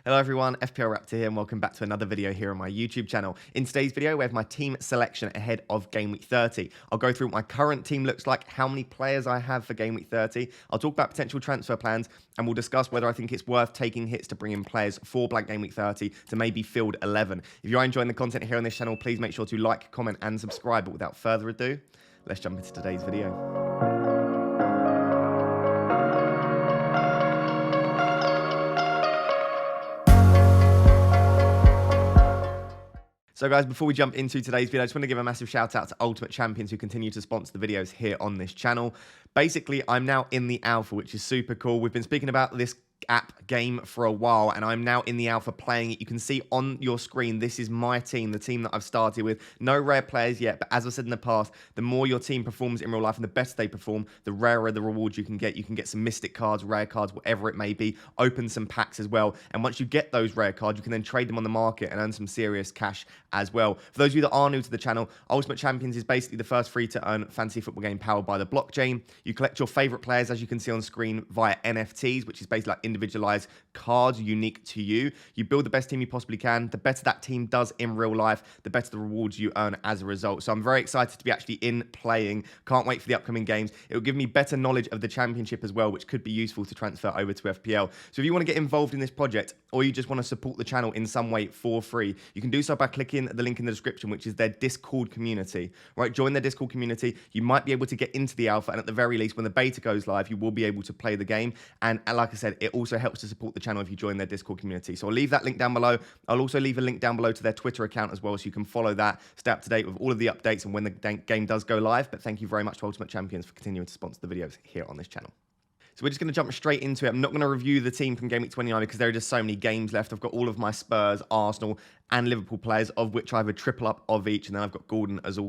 Hello everyone, FPL Raptor here and welcome back to another video here on my YouTube channel. In today's video we have my team selection ahead of Game Week 30. I'll go through what my current team looks like, how many players I have for Game Week 30. I'll talk about potential transfer plans and we'll discuss whether I think it's worth taking hits to bring in players for Blank Game Week 30 to maybe field 11. If you are enjoying the content here on this channel, please make sure to like, comment and subscribe. But without further ado, let's jump into today's video. So guys, before we jump into today's video, I just want to give a massive shout out to Ultimate Champions who continue to sponsor the videos here on this channel. Basically, I'm now in the alpha, which is super cool. We've been speaking about this app game for a while and I'm now in the alpha playing it. You can see on your screen, this is my team, the team that I've started with. No rare players yet, but as I've said in the past, the more your team performs in real life and the better they perform, the rarer the rewards you can get. You can get some mystic cards, rare cards, whatever it may be, open some packs as well. And once you get those rare cards, you can then trade them on the market and earn some serious cash as well. For those of you that are new to the channel, Ultimate Champions is basically the first free to earn fantasy football game powered by the blockchain. You collect your favorite players, as you can see on screen, via NFTs, which is basically like individualized cards unique to you. You build the best team you possibly can. The better that team does in real life, the better the rewards you earn as a result. So I'm very excited to be actually in playing. Can't wait for the upcoming games. It will give me better knowledge of the championship as well, which could be useful to transfer over to FPL. So if you want to get involved in this project or you just want to support the channel in some way for free, you can do so by clicking the link in the description, which is their Discord community. Right, join their Discord community. You might be able to get into the alpha, and at the very least, when the beta goes live, you will be able to play the game. And like I said, it also helps to support the channel if you join their Discord community. So I'll leave that link down below. I'll also leave a link down below to their Twitter account as well, so you can follow that, stay up to date with all of the updates and when the game does go live. But thank you very much to Ultimate Champions for continuing to sponsor the videos here on this channel. So we're just going to jump straight into it. I'm not going to review the team from Game Week 29 because there are just so many games left. I've got all of my Spurs, Arsenal and Liverpool players, of which I have a triple up of each. And then I've got Gordon as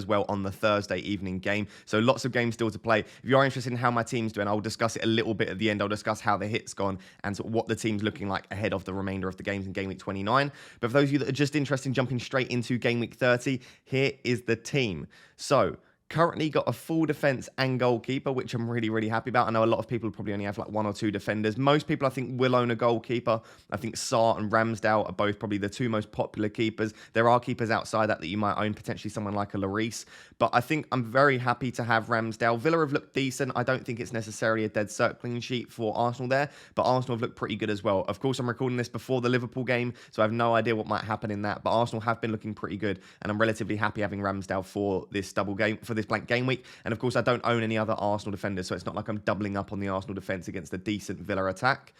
well on the Thursday evening game. So lots of games still to play. If you are interested in how my team's doing, I'll discuss it a little bit at the end. I'll discuss how the hit's gone and sort of what the team's looking like ahead of the remainder of the games in Game Week 29. But for those of you that are just interested in jumping straight into Game Week 30, here is the team. So currently got a full defense and goalkeeper, which I'm really happy about. I know a lot of people probably only have like one or two defenders. Most people, I think, will own a goalkeeper. I think Sarr and Ramsdale are both probably the two most popular keepers. There are keepers outside that you might own, potentially someone like a Lloris. But I think I'm very happy to have Ramsdale. Villa have looked decent. I don't think it's necessarily a dead cert clean sheet for Arsenal there, but Arsenal have looked pretty good as well. Of course, I'm recording this before the Liverpool game, so I have no idea what might happen in that. But Arsenal have been looking pretty good, and I'm relatively happy having Ramsdale for this double game, for this blank game week. And of course, I don't own any other Arsenal defenders, so it's not like I'm doubling up on the Arsenal defense against a decent Villa attack.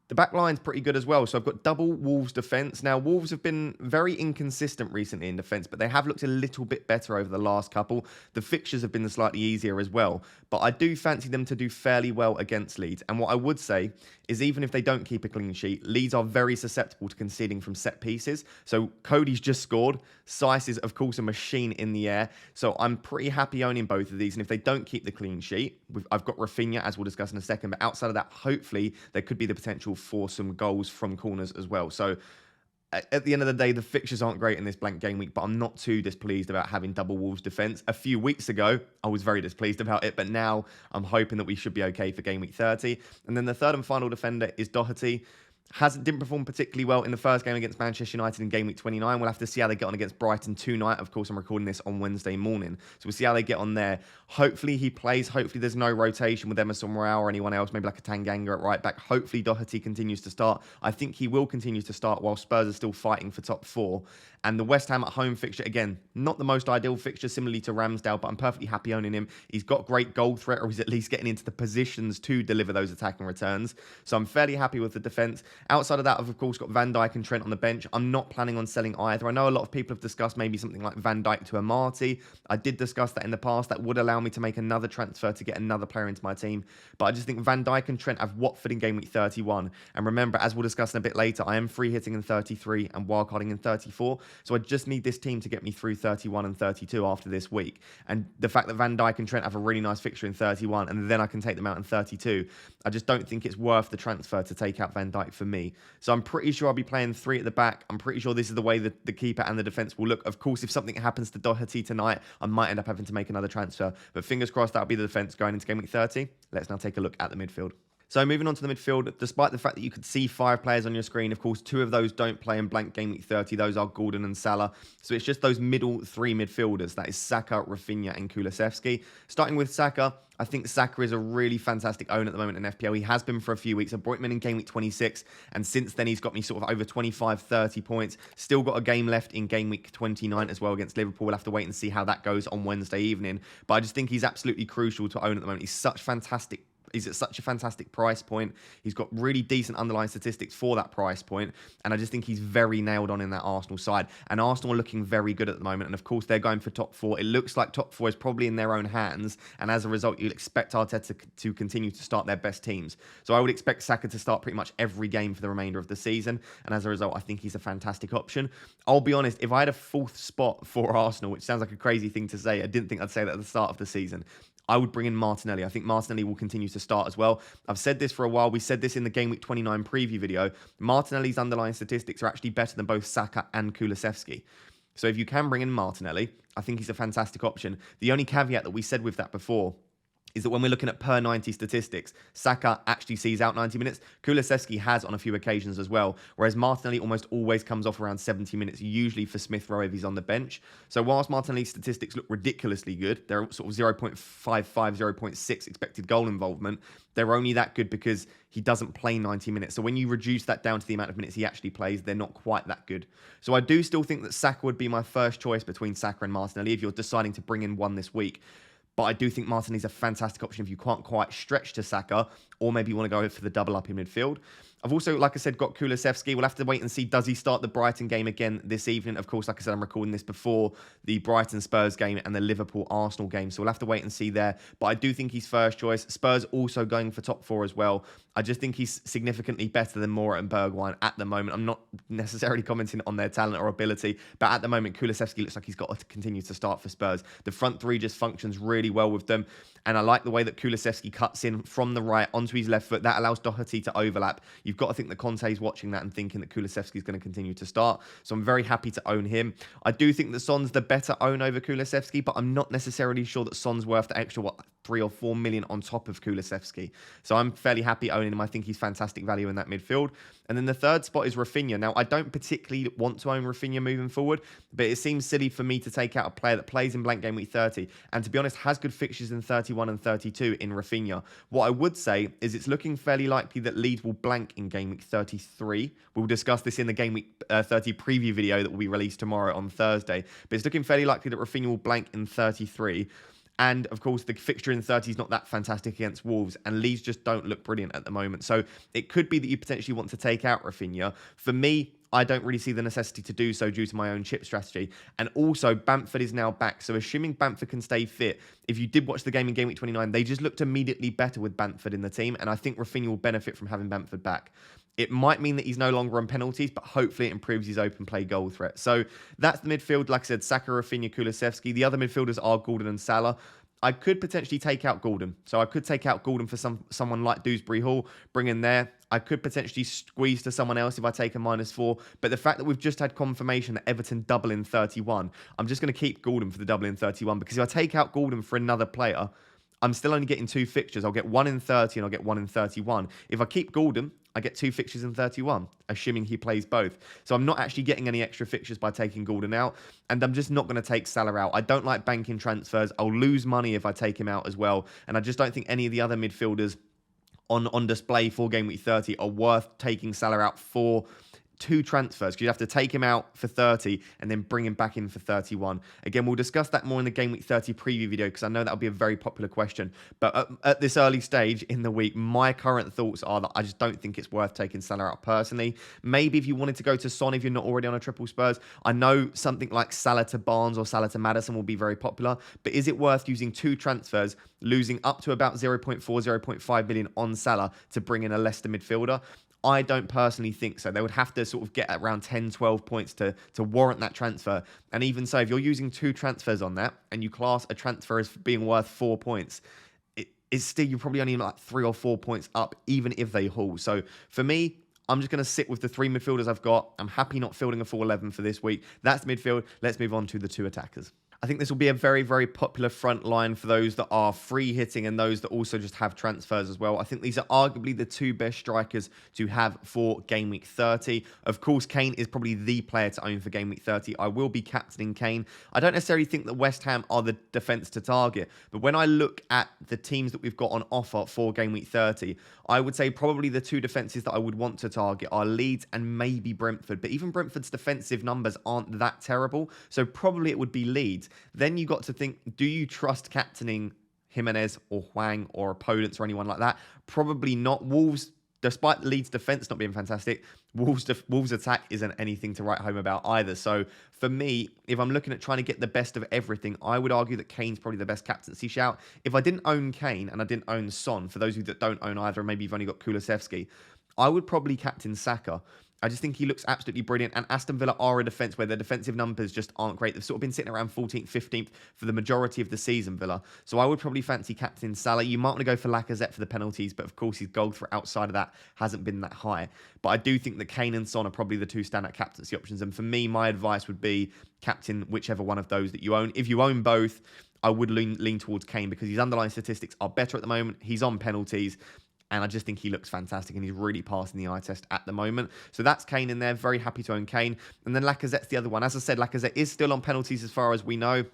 The back line's pretty good as well. So I've got double Wolves defense. Now, Wolves have been very inconsistent recently in defense, but they have looked a little bit better over the last couple. The fixtures have been slightly easier as well, but I do fancy them to do fairly well against Leeds. And what I would say is, even if they don't keep a clean sheet, Leeds are very susceptible to conceding from set pieces. So Cody's just scored. Seiss is, of course, a machine in the air. So I'm pretty happy owning both of these. And if they don't keep the clean sheet, I've got Rafinha, as we'll discuss in a second. But outside of that, hopefully, there could be the potential for some goals from corners as well. So at the end of the day, the fixtures aren't great in this blank game week, but I'm not too displeased about having double Wolves defense. A few weeks ago, I was very displeased about it, but now I'm hoping that we should be okay for game week 30. And then the third and final defender is Doherty. Didn't perform particularly well in the first game against Manchester United in Game Week 29. We'll have to see how they get on against Brighton tonight. Of course, I'm recording this on Wednesday morning. So we'll see how they get on there. Hopefully he plays. Hopefully there's no rotation with Emerson Royale or anyone else, maybe like a Tanganga at right back. Hopefully Doherty continues to start. I think he will continue to start while Spurs are still fighting for top four. And the West Ham at home fixture, again, not the most ideal fixture, similarly to Ramsdale, but I'm perfectly happy owning him. He's got great goal threat, or he's at least getting into the positions to deliver those attacking returns. So I'm fairly happy with the defence. Outside of that, I've of course got Van Dijk and Trent on the bench. I'm not planning on selling either. I know a lot of people have discussed maybe something like Van Dijk to Amati. I did discuss that in the past. That would allow me to make another transfer to get another player into my team. But I just think Van Dijk and Trent have Watford in Game Week 31. And remember, as we'll discuss in a bit later, I am free hitting in 33 and wildcarding in 34. So I just need this team to get me through 31 and 32 after this week. And the fact that Van Dijk and Trent have a really nice fixture in 31 and then I can take them out in 32, I just don't think it's worth the transfer to take out Van Dijk for me. So I'm pretty sure I'll be playing three at the back. I'm pretty sure this is the way that the keeper and the defense will look. Of course, if something happens to Doherty tonight, I might end up having to make another transfer. But fingers crossed, that'll be the defense going into Game Week 30. Let's now take a look at the midfield. So moving on to the midfield, despite the fact that you could see 5 players on your screen, of course, 2 of those don't play in Blank Gameweek 30. Those are Gordon and Salah. So it's just those middle 3 midfielders. That is Saka, Rafinha and Kulusevski. Starting with Saka, I think Saka is a really fantastic own at the moment in FPL. He has been for a few weeks. I brought him in Game Week 26, and since then he's got me sort of over 25, 30 points. Still got a game left in Game Week 29 as well against Liverpool. We'll have to wait and see how that goes on Wednesday evening. But I just think he's absolutely crucial to own at the moment. He's at such a fantastic price point. He's got really decent underlying statistics for that price point. And I just think he's very nailed on in that Arsenal side. And Arsenal are looking very good at the moment. And of course, they're going for top 4. It looks like top 4 is probably in their own hands. And as a result, you'll expect Arteta to continue to start their best teams. So I would expect Saka to start pretty much every game for the remainder of the season. And as a result, I think he's a fantastic option. I'll be honest, if I had a 4th spot for Arsenal, which sounds like a crazy thing to say, I didn't think I'd say that at the start of the season, I would bring in Martinelli. I think Martinelli will continue to start as well. I've said this for a while. We said this in the Game Week 29 preview video. Martinelli's underlying statistics are actually better than both Saka and Kulusevski. So if you can bring in Martinelli, I think he's a fantastic option. The only caveat that we said with that before is that when we're looking at per 90 statistics, Saka actually sees out 90 minutes. Kulusevski has on a few occasions as well, whereas Martinelli almost always comes off around 70 minutes, usually for Smith Rowe if he's on the bench. So whilst Martinelli's statistics look ridiculously good, they're sort of 0.55, 0.6 expected goal involvement, they're only that good because he doesn't play 90 minutes. So when you reduce that down to the amount of minutes he actually plays, they're not quite that good. So I do still think that Saka would be my first choice between Saka and Martinelli if you're deciding to bring in one this week. But I do think Martinelli's a fantastic option if you can't quite stretch to Saka, or maybe you want to go for the double up in midfield. I've also, like I said, got Kulusevski. We'll have to wait and see, does he start the Brighton game again this evening? Of course, like I said, I'm recording this before the Brighton-Spurs game and the Liverpool-Arsenal game, so we'll have to wait and see there. But I do think he's first choice. Spurs also going for top 4 as well. I just think he's significantly better than Moura and Bergwijn at the moment. I'm not necessarily commenting on their talent or ability, but at the moment, Kulusevski looks like he's got to continue to start for Spurs. The front 3 just functions really well with them, and I like the way that Kulusevski cuts in from the right onto his left foot. That allows Doherty to overlap. You've got to think that Conte's watching that and thinking that Kulusevski is going to continue to start. So I'm very happy to own him. I do think that Son's the better own over Kulusevski, but I'm not necessarily sure that Son's worth the extra, 3 or 4 million on top of Kulusevski. So I'm fairly happy owning him. I think he's fantastic value in that midfield. And then the third spot is Rafinha. Now, I don't particularly want to own Rafinha moving forward, but it seems silly for me to take out a player that plays in Blank Game Week 30 and, to be honest, has good fixtures in 31 and 32 in Rafinha. What I would say is it's looking fairly likely that Leeds will blank in Game Week 33. We'll discuss this in the Game Week 30 preview video that will be released tomorrow on Thursday. But it's looking fairly likely that Rafinha will blank in 33. And, of course, the fixture in 30 is not that fantastic against Wolves, and Leeds just don't look brilliant at the moment. So it could be that you potentially want to take out Rafinha. For me, I don't really see the necessity to do so due to my own chip strategy. And also, Bamford is now back. So assuming Bamford can stay fit, if you did watch the game in Game Week 29, they just looked immediately better with Bamford in the team. And I think Rafinha will benefit from having Bamford back. It might mean that he's no longer on penalties, but hopefully it improves his open play goal threat. So that's the midfield. Like I said, Saka, Rafinha, Kulusevski. The other midfielders are Gordon and Salah. I could potentially take out Gordon. So I could take out Gordon for someone like Dewsbury Hall, bring in there. I could potentially squeeze to someone else if I take a -4. But the fact that we've just had confirmation that Everton double in 31, I'm just going to keep Gordon for the double in 31. Because if I take out Gordon for another player, I'm still only getting 2 fixtures. I'll get 1 in 30 and I'll get 1 in 31. If I keep Gordon, I get 2 fixtures in 31, assuming he plays both. So I'm not actually getting any extra fixtures by taking Gordon out, and I'm just not going to take Salah out. I don't like banking transfers. I'll lose money if I take him out as well, and I just don't think any of the other midfielders on display for Game Week 30 are worth taking Salah out for 2 transfers, because you have to take him out for 30 and then bring him back in for 31. Again, we'll discuss that more in the Game Week 30 preview video, because I know that'll be a very popular question. But at this early stage in the week, my current thoughts are that I just don't think it's worth taking Salah out personally. Maybe if you wanted to go to Son, if you're not already on a triple Spurs, I know something like Salah to Barnes or Salah to Maddison will be very popular, but is it worth using 2 transfers, losing up to about 0.4, 0.5 million on Salah to bring in a Leicester midfielder? I don't personally think so. They would have to sort of get around 10, 12 points to warrant that transfer. And even so, if you're using 2 transfers on that and you class a transfer as being worth 4 points, it's still, you're probably only like 3 or 4 points up, even if they haul. So for me, I'm just going to sit with the 3 midfielders I've got. I'm happy not fielding a full 11 for this week. That's midfield. Let's move on to the 2 attackers. I think this will be a very, very popular front line for those that are free hitting and those that also just have transfers as well. I think these are arguably the two best strikers to have for Game Week 30. Of course, Kane is probably the player to own for Game Week 30. I will be captaining Kane. I don't necessarily think that West Ham are the defence to target, but when I look at the teams that we've got on offer for Game Week 30, I would say probably the two defences that I would want to target are Leeds and maybe Brentford. But even Brentford's defensive numbers aren't that terrible, so probably it would be Leeds. Then you got to think, do you trust captaining Jimenez or Hwang or opponents or anyone like that? Probably not. Wolves, despite Leeds' defence not being fantastic, Wolves' attack isn't anything to write home about either. So for me, if I'm looking at trying to get the best of everything, I would argue that Kane's probably the best captaincy shout. If I didn't own Kane and I didn't own Son, for those of you that don't own either, maybe you've only got Kulusevski, I would probably captain Saka. I just think he looks absolutely brilliant. And Aston Villa are a defence where their defensive numbers just aren't great. They've sort of been sitting around 14th, 15th for the majority of the season, Villa. So I would probably fancy captain Salah. You might want to go for Lacazette for the penalties, but of course his goal threat outside of that hasn't been that high. But I do think that Kane and Son are probably the two standout captaincy options. And for me, my advice would be captain whichever one of those that you own. If you own both, I would lean towards Kane because his underlying statistics are better at the moment. He's on penalties. And I just think he looks fantastic and he's really passing the eye test at the moment. So that's Kane in there. Very happy to own Kane. And then Lacazette's the other one. As I said, Lacazette is still on penalties as far as we know.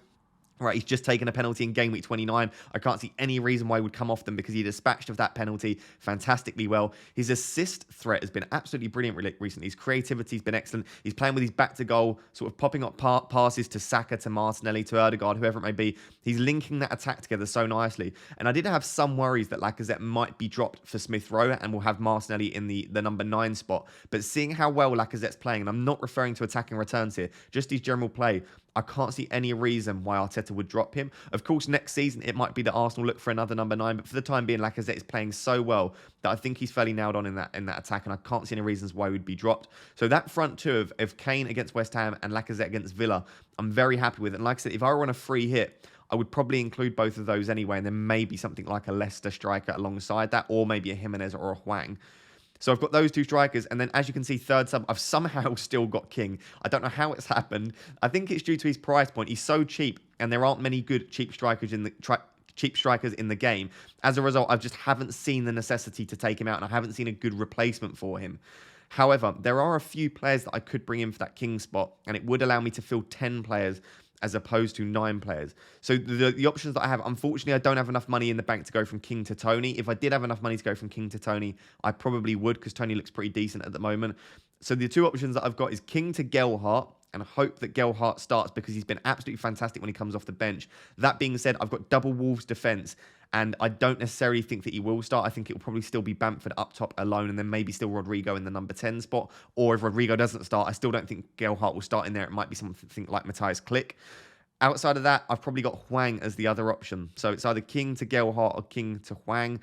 Right, he's just taken a penalty in Game Week 29. I can't see any reason why he would come off them because he dispatched of that penalty fantastically well. His assist threat has been absolutely brilliant recently. His creativity has been excellent. He's playing with his back to goal, sort of popping up passes to Saka, to Martinelli, to Ødegaard, whoever it may be. He's linking that attack together so nicely. And I did have some worries that Lacazette might be dropped for Smith Rowe and will have Martinelli in the number 9 spot. But seeing how well Lacazette's playing, and I'm not referring to attacking returns here, just his general play, I can't see any reason why Arteta would drop him. Of course, next season, it might be that Arsenal look for another number 9, but for the time being, Lacazette is playing so well that I think he's fairly nailed on in that attack, and I can't see any reasons why he would be dropped. So that front two of Kane against West Ham and Lacazette against Villa, I'm very happy with. And like I said, if I were on a free hit, I would probably include both of those anyway, and then maybe something like a Leicester striker alongside that, or maybe a Jimenez or a Hwang. So I've got those two strikers, and then as you can see, third sub, I've somehow still got King. I don't know how it's happened. I think it's due to his price point. He's so cheap, and there aren't many good cheap strikers in the game. As a result, I just haven't seen the necessity to take him out, and I haven't seen a good replacement for him. However, there are a few players that I could bring in for that King spot, and it would allow me to fill 10 players as opposed to 9 players. So the options that I have, unfortunately, I don't have enough money in the bank to go from King to Tony. If I did have enough money to go from King to Tony, I probably would, because Tony looks pretty decent at the moment. So the two options that I've got is King to Gelhardt, and I hope that Gelhardt starts because he's been absolutely fantastic when he comes off the bench. That being said, I've got double Wolves defence, and I don't necessarily think that he will start. I think it will probably still be Bamford up top alone, and then maybe still Rodrigo in the number 10 spot. Or if Rodrigo doesn't start, I still don't think Gelhardt will start in there. It might be something like Matthias Klick. Outside of that, I've probably got Hwang as the other option. So it's either King to Gelhardt or King to Hwang.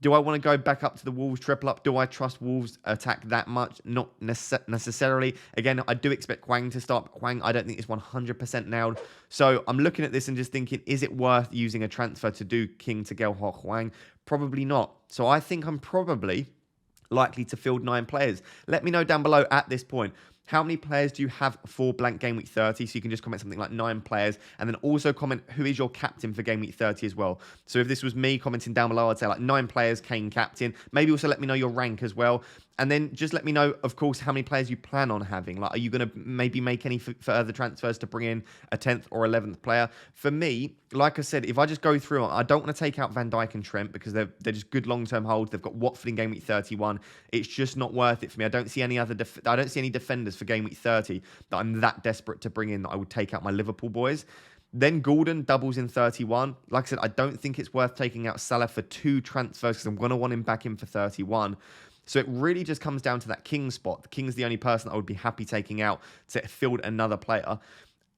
Do I want to go back up to the Wolves triple up? Do I trust Wolves attack that much? Not necessarily. Again, I do expect Hwang to start. But Hwang, I don't think is 100% nailed. So I'm looking at this and just thinking, is it worth using a transfer to do King to Gelhardt Hwang? Probably not. So I think I'm probably likely to field 9 players. Let me know down below at this point. How many players do you have for Blank Game Week 30? So you can just comment something like 9 players, and then also comment who is your captain for Game Week 30 as well. So if this was me commenting down below, I'd say like 9 players, Kane captain. Maybe also let me know your rank as well. And then just let me know, of course, how many players you plan on having. Like, are you going to maybe make any further transfers to bring in a 10th or 11th player? For me, like I said, if I just go through, I don't want to take out Van Dijk and Trent because they're just good long-term holds. They've got Watford in Game Week 31. It's just not worth it for me. I don't see any defenders for Game Week 30 that I'm that desperate to bring in that I would take out my Liverpool boys. Then Gordon doubles in 31. Like I said, I don't think it's worth taking out Salah for 2 transfers because I'm going to want him back in for 31. So it really just comes down to that King spot. The King's the only person I would be happy taking out to field another player.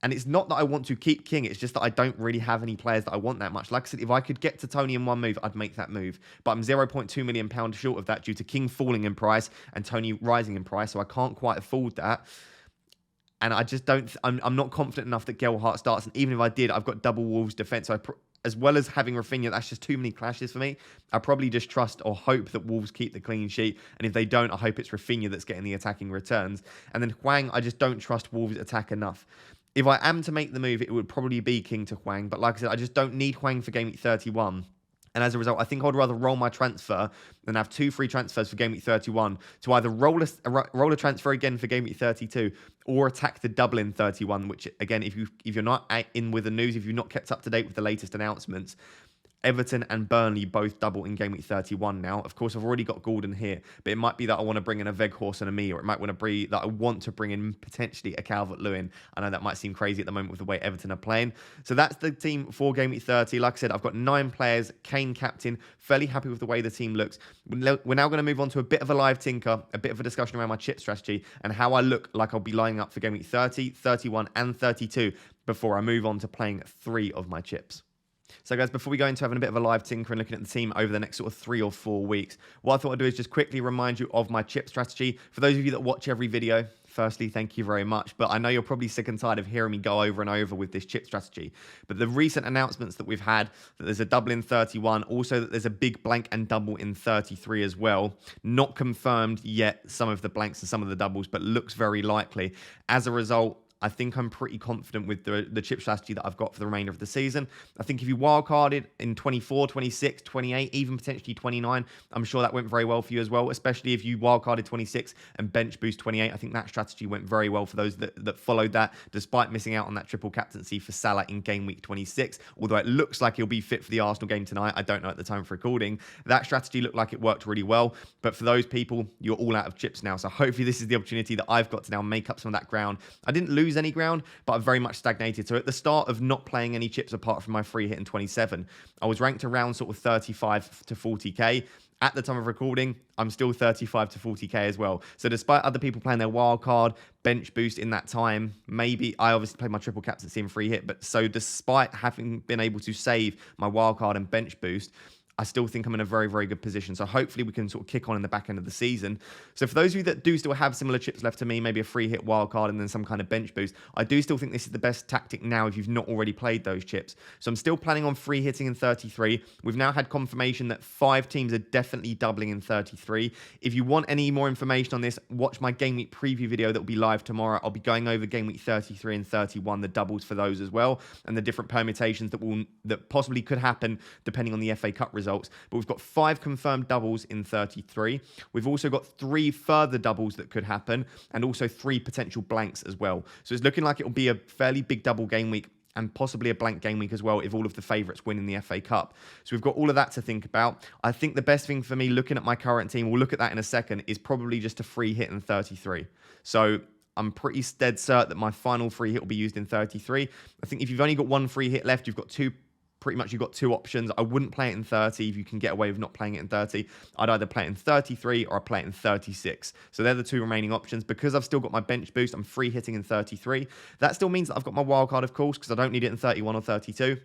And it's not that I want to keep King. It's just that I don't really have any players that I want that much. Like I said, if I could get to Tony in one move, I'd make that move. But I'm £0.2 million short of that due to King falling in price and Tony rising in price. So I can't quite afford that. And I just don't... I'm not confident enough that Gelhardt starts. And even if I did, I've got double Wolves defence. So as well as having Rafinha, that's just too many clashes for me. I probably just trust or hope that Wolves keep the clean sheet. And if they don't, I hope it's Rafinha that's getting the attacking returns. And then Hwang, I just don't trust Wolves attack enough. If I am to make the move, it would probably be King to Hwang. But like I said, I just don't need Hwang for Game Week 31. And as a result, I think I would rather roll my transfer than have 2 free transfers for Game Week 31 to either roll a transfer again for Game Week 32 or attack the double in 31, which, again, if you're not in with the news, if you've not kept up to date with the latest announcements, Everton and Burnley both double in Game Week 31 now. Of course, I've already got Gordon here, but it might be that I want to bring in a Weghorst and a me, or it might want to be that I want to bring in potentially a Calvert-Lewin. I know that might seem crazy at the moment with the way Everton are playing. So that's the team for Game Week 30. Like I said, I've got 9 players, Kane captain, fairly happy with the way the team looks. We're now going to move on to a bit of a live tinker, a bit of a discussion around my chip strategy and how I look like I'll be lining up for Game Week 30, 31 and 32 before I move on to playing 3 of my chips. So guys, before we go into having a bit of a live tinker and looking at the team over the next sort of 3 or 4 weeks, what I thought I'd do is just quickly remind you of my chip strategy. For those of you that watch every video, firstly, thank you very much. But I know you're probably sick and tired of hearing me go over and over with this chip strategy. But the recent announcements that we've had, that there's a double in 31, also that there's a big blank and double in 33 as well. Not confirmed yet, some of the blanks and some of the doubles, but looks very likely. As a result, I think I'm pretty confident with the chip strategy that I've got for the remainder of the season. I think if you wildcarded in 24, 26, 28, even potentially 29, I'm sure that went very well for you as well, especially if you wildcarded 26 and bench boost 28. I think that strategy went very well for those that followed that, despite missing out on that triple captaincy for Salah in Game Week 26. Although it looks like he'll be fit for the Arsenal game tonight, I don't know at the time of recording. That strategy looked like it worked really well. But for those people, you're all out of chips now. So hopefully this is the opportunity that I've got to now make up some of that ground. I didn't lose any ground, but I've very much stagnated. So at the start of not playing any chips apart from my free hit in 27, I was ranked around sort of 35 to 40k. At the time of recording, I'm still 35 to 40k as well. So despite other people playing their wild card, bench boost in that time, maybe I obviously played my triple captaincy and free hit, but so despite having been able to save my wild card and bench boost, I still think I'm in a very, very good position. So hopefully we can sort of kick on in the back end of the season. So for those of you that do still have similar chips left to me, maybe a free hit wildcard and then some kind of bench boost, I do still think this is the best tactic now if you've not already played those chips. So I'm still planning on free hitting in 33. We've now had confirmation that 5 teams are definitely doubling in 33. If you want any more information on this, watch my Game Week preview video that will be live tomorrow. I'll be going over Game Week 33 and 31, the doubles for those as well, and the different permutations that possibly could happen depending on the FA Cup results. But we've got 5 confirmed doubles in 33. We've also got 3 further doubles that could happen and also 3 potential blanks as well. So it's looking like it will be a fairly big double game week and possibly a blank game week as well if all of the favourites win in the FA Cup. So we've got all of that to think about. I think the best thing for me looking at my current team, we'll look at that in a second, is probably just a free hit in 33. So I'm pretty dead cert that my final free hit will be used in 33. I think if you've only got 1 free hit left, you've got 2 options. I wouldn't play it in 30 if you can get away with not playing it in 30. I'd either play it in 33 or I'd play it in 36. So they're the 2 remaining options. Because I've still got my bench boost, I'm free hitting in 33. That still means that I've got my wild card, of course, because I don't need it in 31 or 32.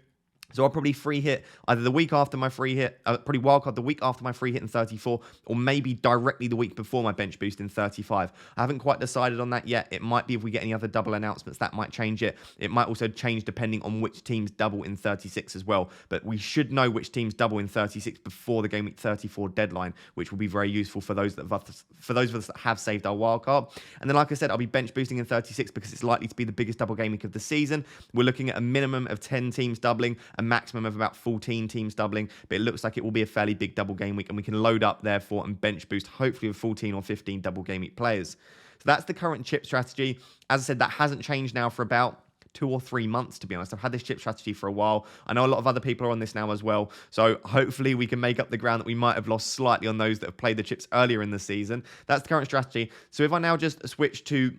So I'll probably free hit either the week after my free hit, probably wildcard the week after my free hit in 34, or maybe directly the week before my bench boost in 35. I haven't quite decided on that yet. It might be if we get any other double announcements, that might change it. It might also change depending on which teams double in 36 as well. But we should know which teams double in 36 before the Game Week 34 deadline, which will be very useful for those of us that have saved our wildcard. And then, like I said, I'll be bench boosting in 36 because it's likely to be the biggest double game week of the season. We're looking at a minimum of 10 teams doubling, a maximum of about 14 teams doubling, but it looks like it will be a fairly big double game week, and we can load up therefore and bench boost hopefully with 14 or 15 double game week players. So that's the current chip strategy. As I said, that hasn't changed now for about 2 or 3 months, to be honest. I've had this chip strategy for a while. I know a lot of other people are on this now as well, so hopefully we can make up the ground that we might have lost slightly on those that have played the chips earlier in the season. That's the current strategy. So if I now just switch to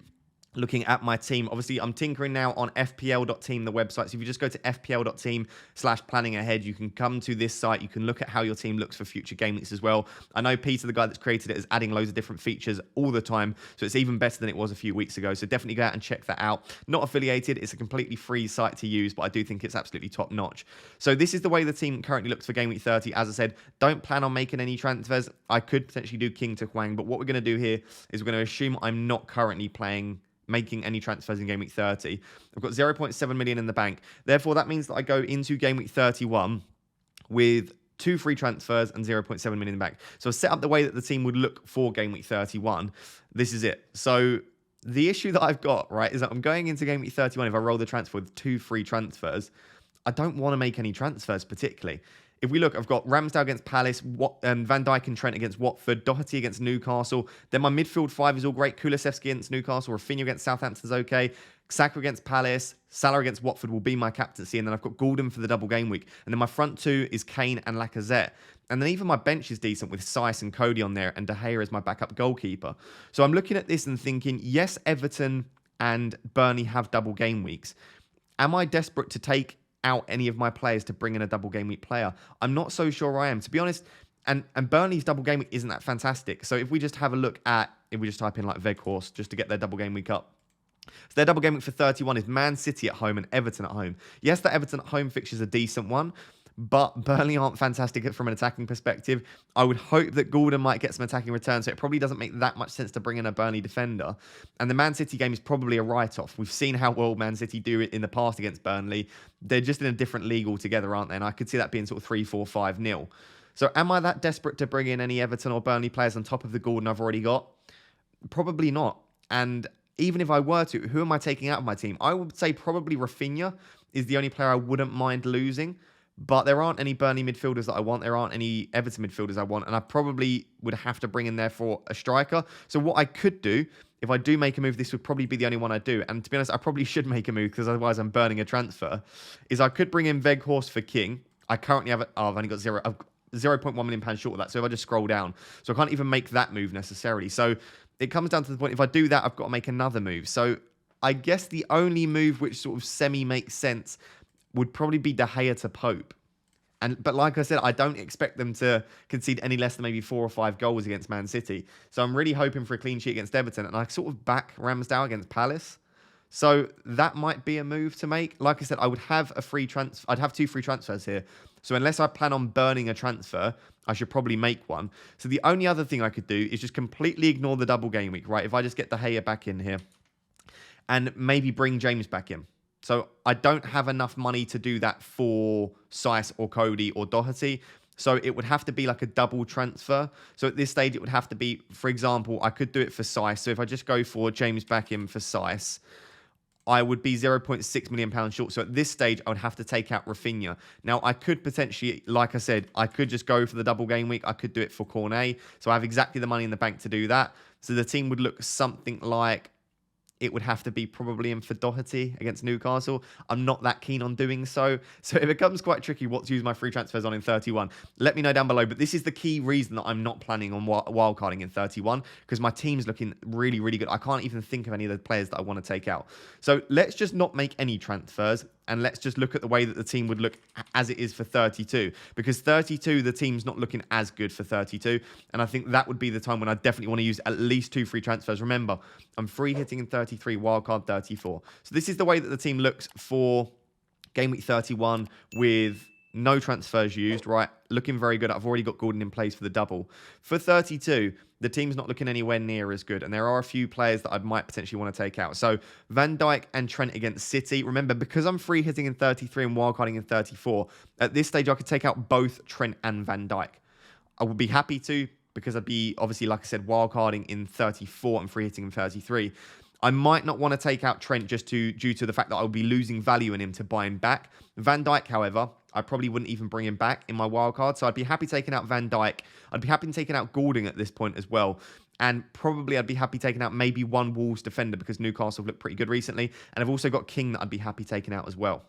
looking at my team, obviously I'm tinkering now on fpl.team, the website. So if you just go to fpl.team/planning ahead, you can come to this site. You can look at how your team looks for future game weeks as well. I know Peter, the guy that's created it, is adding loads of different features all the time. So it's even better than it was a few weeks ago. So definitely go out and check that out. Not affiliated. It's a completely free site to use, but I do think it's absolutely top notch. So this is the way the team currently looks for game week 30. As I said, don't plan on making any transfers. I could potentially do King to Hwang, but what we're going to do here is we're going to assume I'm not currently making any transfers in Game Week 30. I've got 0.7 million in the bank. Therefore, that means that I go into Game Week 31 with 2 free transfers and 0.7 million in the bank. So I set up the way that the team would look for Game Week 31. This is it. So the issue that I've got, right, is that I'm going into Game Week 31. If I roll the transfer with 2 free transfers, I don't want to make any transfers particularly. If we look, I've got Ramsdale against Palace, Van Dijk and Trent against Watford, Doherty against Newcastle. Then my midfield 5 is all great. Kulusevski against Newcastle, Rafinha against Southampton's okay. Saka against Palace, Salah against Watford will be my captaincy. And then I've got Gordon for the double game week. And then my front 2 is Kane and Lacazette. And then even my bench is decent with Saiss and Cody on there and De Gea as my backup goalkeeper. So I'm looking at this and thinking, yes, Everton and Burnley have double game weeks. Am I desperate to take out any of my players to bring in a double game week player? I'm not so sure I am, to be honest. And Burnley's double game week isn't that fantastic. So if we just have a look at, if we just type in like Weghorst just to get their double game week up. So their double game week for 31 is Man City at home and Everton at home. Yes, the Everton at home fixture is a decent one, but Burnley aren't fantastic from an attacking perspective. I would hope that Gordon might get some attacking returns, so it probably doesn't make that much sense to bring in a Burnley defender. And the Man City game is probably a write-off. We've seen how well Man City do it in the past against Burnley. They're just in a different league altogether, aren't they? And I could see that being sort of 3-4-5-0. So am I that desperate to bring in any Everton or Burnley players on top of the Gordon I've already got? Probably not. And even if I were to, who am I taking out of my team? I would say probably Rafinha is the only player I wouldn't mind losing. But there aren't any Burnley midfielders that I want. There aren't any Everton midfielders I want. And I probably would have to bring in there for a striker. So what I could do, if I do make a move, this would probably be the only one I do. And to be honest, I probably should make a move because otherwise I'm burning a transfer. Is I could bring in Weghorst for King. I currently have, I've only got 0.1 million pounds short of that. So if I just scroll down, so I can't even make that move necessarily. So it comes down to the point, if I do that, I've got to make another move. So I guess the only move which sort of semi makes sense would probably be De Gea to Pope. But like I said, I don't expect them to concede any less than maybe 4 or 5 goals against Man City. So I'm really hoping for a clean sheet against Everton. And I sort of back Ramsdale against Palace. So that might be a move to make. Like I said, I would have a free transfer. I'd have 2 free transfers here. So unless I plan on burning a transfer, I should probably make one. So the only other thing I could do is just completely ignore the double game week, right? If I just get De Gea back in here and maybe bring James back in. So I don't have enough money to do that for Saiss or Cody or Doherty. So it would have to be like a double transfer. So at this stage, it would have to be, for example, I could do it for Saiss. So if I just go for James back in for Saiss, I would be 0.6 million pounds short. So at this stage, I would have to take out Rafinha. Now, I could potentially, like I said, I could just go for the double game week. I could do it for Cornet. So I have exactly the money in the bank to do that. So the team would look something like, it would have to be probably in for Doherty against Newcastle. I'm not that keen on doing so. So it becomes quite tricky what to use my free transfers on in 31. Let me know down below. But this is the key reason that I'm not planning on wildcarding in 31, because my team's looking really, really good. I can't even think of any of the players that I want to take out. So let's just not make any transfers. And let's just look at the way that the team would look as it is for 32. Because 32, the team's not looking as good for 32. And I think that would be the time when I definitely want to use at least 2 free transfers. Remember, I'm free hitting in 33, wildcard 34. So this is the way that the team looks for Game Week 31 with no transfers used, right? Looking very good. I've already got Gordon in place for the double. For 32, the team's not looking anywhere near as good. And there are a few players that I might potentially want to take out. So Van Dijk and Trent against City. Remember, because I'm free hitting in 33 and wildcarding in 34, at this stage, I could take out both Trent and Van Dijk. I would be happy to, because I'd be, obviously, like I said, wildcarding in 34 and free hitting in 33. I might not want to take out Trent just due to the fact that I'll be losing value in him to buy him back. Van Dijk, however, I probably wouldn't even bring him back in my wildcard. So I'd be happy taking out Van Dijk. I'd be happy taking out Gordon at this point as well. And probably I'd be happy taking out maybe one Wolves defender because Newcastle have looked pretty good recently. And I've also got King that I'd be happy taking out as well.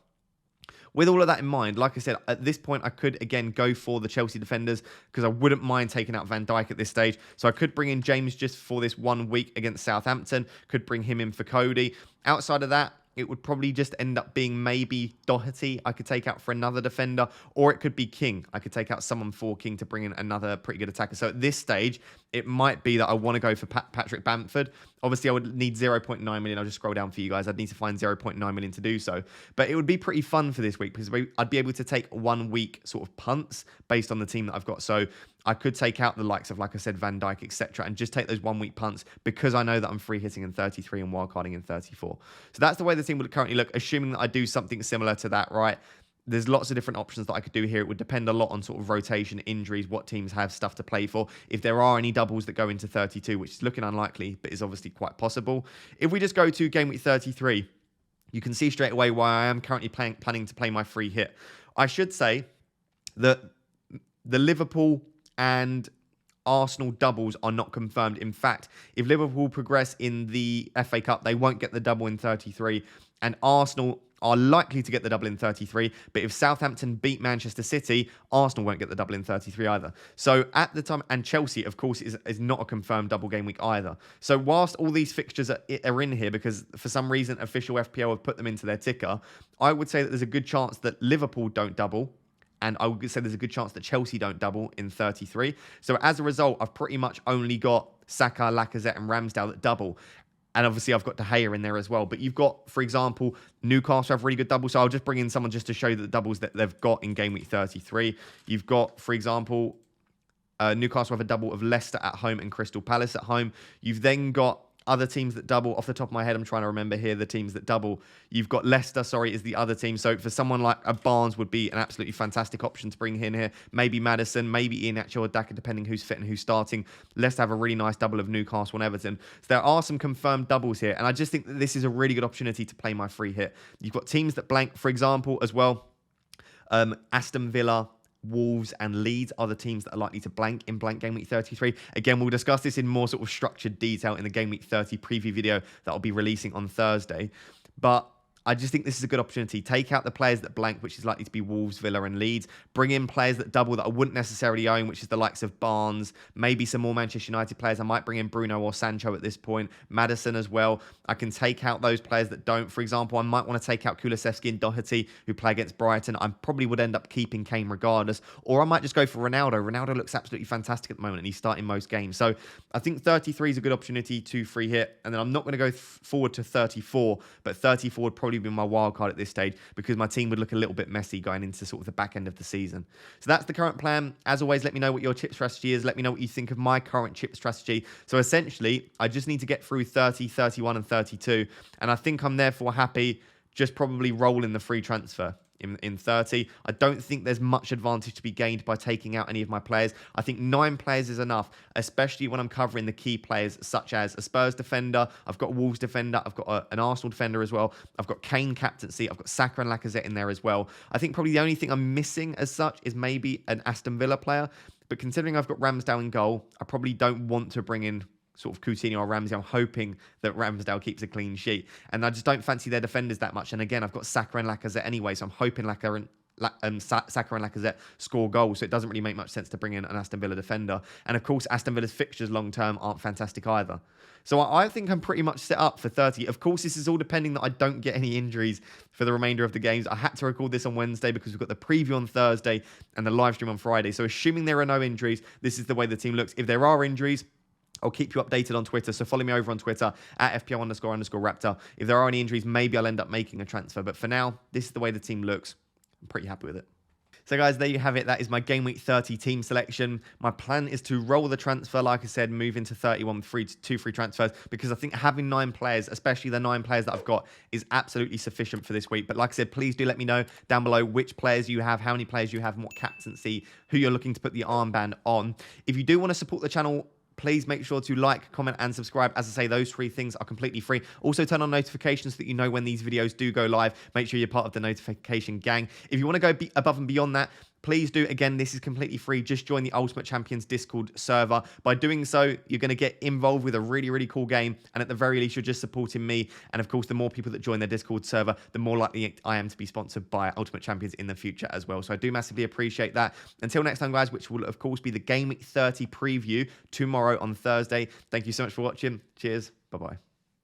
With all of that in mind, like I said, at this point, I could, again, go for the Chelsea defenders because I wouldn't mind taking out Van Dijk at this stage. So I could bring in James just for this 1 week against Southampton. Could bring him in for Cody. Outside of that, it would probably just end up being maybe Doherty I could take out for another defender, or it could be King. I could take out someone for King to bring in another pretty good attacker. So at this stage, it might be that I want to go for Patrick Bamford. Obviously, I would need 0.9 million. I'll just scroll down for you guys. I'd need to find 0.9 million to do so. But it would be pretty fun for this week because I'd be able to take 1 week sort of punts based on the team that I've got. So I could take out the likes of, like I said, Van Dijk, etc., and just take those 1 week punts because I know that I'm free hitting in 33 and wildcarding in 34. So that's the way the team would currently look, assuming that I do something similar to that, right? there's lots of different options that I could do here. It would depend a lot on sort of rotation, injuries, what teams have stuff to play for. If there are any doubles that go into 32, which is looking unlikely, but is obviously quite possible. If we just go to game week 33, you can see straight away why I am currently planning to play my free hit. I should say that the Liverpool and Arsenal doubles are not confirmed. In fact, if Liverpool progress in the FA Cup, they won't get the double in 33, and Arsenal are likely to get the double in 33, but if Southampton beat Manchester City, Arsenal won't get the double in 33 either. So at the time, and Chelsea, of course, is not a confirmed double game week either. So whilst all these fixtures are in here, because for some reason official FPL have put them into their ticker, I would say that there's a good chance that Liverpool don't double, and I would say there's a good chance that Chelsea don't double in 33. So as a result, I've pretty much only got Saka, Lacazette, and Ramsdale that double. And obviously, I've got De Gea in there as well. But you've got, for example, Newcastle have really good doubles. So I'll just bring in someone just to show you the doubles that they've got in game week 33. You've got, for example, Newcastle have a double of Leicester at home and Crystal Palace at home. You've then got other teams that double. Off the top of my head, I'm trying to remember here the teams that double. You've got Leicester, is the other team. So for someone like a Barnes would be an absolutely fantastic option to bring in here. Maybe Maddison, maybe Ian or Daka, depending who's fit and who's starting. Leicester have a really nice double of Newcastle and Everton. So there are some confirmed doubles here. And I just think that this is a really good opportunity to play my free hit. You've got teams that blank, for example, as well. Aston Villa, Wolves and Leeds are the teams that are likely to blank in blank game week 33. Again, we'll discuss this in more sort of structured detail in the game week 30 preview video that I'll be releasing on Thursday. But I just think this is a good opportunity. Take out the players that blank, which is likely to be Wolves, Villa and Leeds. Bring in players that double that I wouldn't necessarily own, which is the likes of Barnes, maybe some more Manchester United players. I might bring in Bruno or Sancho at this point. Maddison as well. I can take out those players that don't. For example, I might want to take out Kulusevski and Doherty, who play against Brighton. I probably would end up keeping Kane regardless. Or I might just go for Ronaldo. Ronaldo looks absolutely fantastic at the moment, and he's starting most games. So I think 33 is a good opportunity to free hit. And then I'm not going to go forward to 34, but 34 would probably be my wild card at this stage, because my team would look a little bit messy going into sort of the back end of the season. So that's the current plan. As always, let me know what your chip strategy is. Let me know what you think of my current chip strategy. So essentially, I just need to get through 30, 31 and 32. And I think I'm therefore happy just probably rolling the free transfer in 30. I don't think there's much advantage to be gained by taking out any of my players. I think 9 players is enough, especially when I'm covering the key players such as a Spurs defender, I've got a Wolves defender, I've got an Arsenal defender as well, I've got Kane captaincy, I've got Saka and Lacazette in there as well. I think probably the only thing I'm missing as such is maybe an Aston Villa player, but considering I've got Ramsdale in goal, I probably don't want to bring in sort of Coutinho or Ramsey. I'm hoping that Ramsdale keeps a clean sheet. And I just don't fancy their defenders that much. And again, I've got Saka and Lacazette anyway, so I'm hoping Saka and Lacazette score goals, so it doesn't really make much sense to bring in an Aston Villa defender. And of course, Aston Villa's fixtures long-term aren't fantastic either. So I think I'm pretty much set up for 30. Of course, this is all depending that I don't get any injuries for the remainder of the games. I had to record this on Wednesday because we've got the preview on Thursday and the live stream on Friday. So assuming there are no injuries, this is the way the team looks. If there are injuries, I'll keep you updated on Twitter, so follow me over on Twitter at FPL__Raptor. If there are any injuries, maybe I'll end up making a transfer. But for now, this is the way the team looks. I'm pretty happy with it. So guys, there you have it. That is my Game Week 30 team selection. My plan is to roll the transfer, like I said, move into 31 with 2 free transfers, because I think having 9 players, especially the 9 players that I've got, is absolutely sufficient for this week. But like I said, please do let me know down below which players you have, how many players you have, and what captaincy, who you're looking to put the armband on. If you do want to support the channel, please make sure to like, comment, and subscribe. As I say, those 3 things are completely free. Also, turn on notifications so that you know when these videos do go live. Make sure you're part of the notification gang. If you want to go above and beyond that, please do. Again, this is completely free. Just join the Ultimate Champions Discord server. By doing so, you're going to get involved with a really, really cool game. And at the very least, you're just supporting me. And of course, the more people that join the Discord server, the more likely I am to be sponsored by Ultimate Champions in the future as well. So I do massively appreciate that. Until next time, guys, which will, of course, be the Game Week 30 preview tomorrow on Thursday. Thank you so much for watching. Cheers. Bye-bye.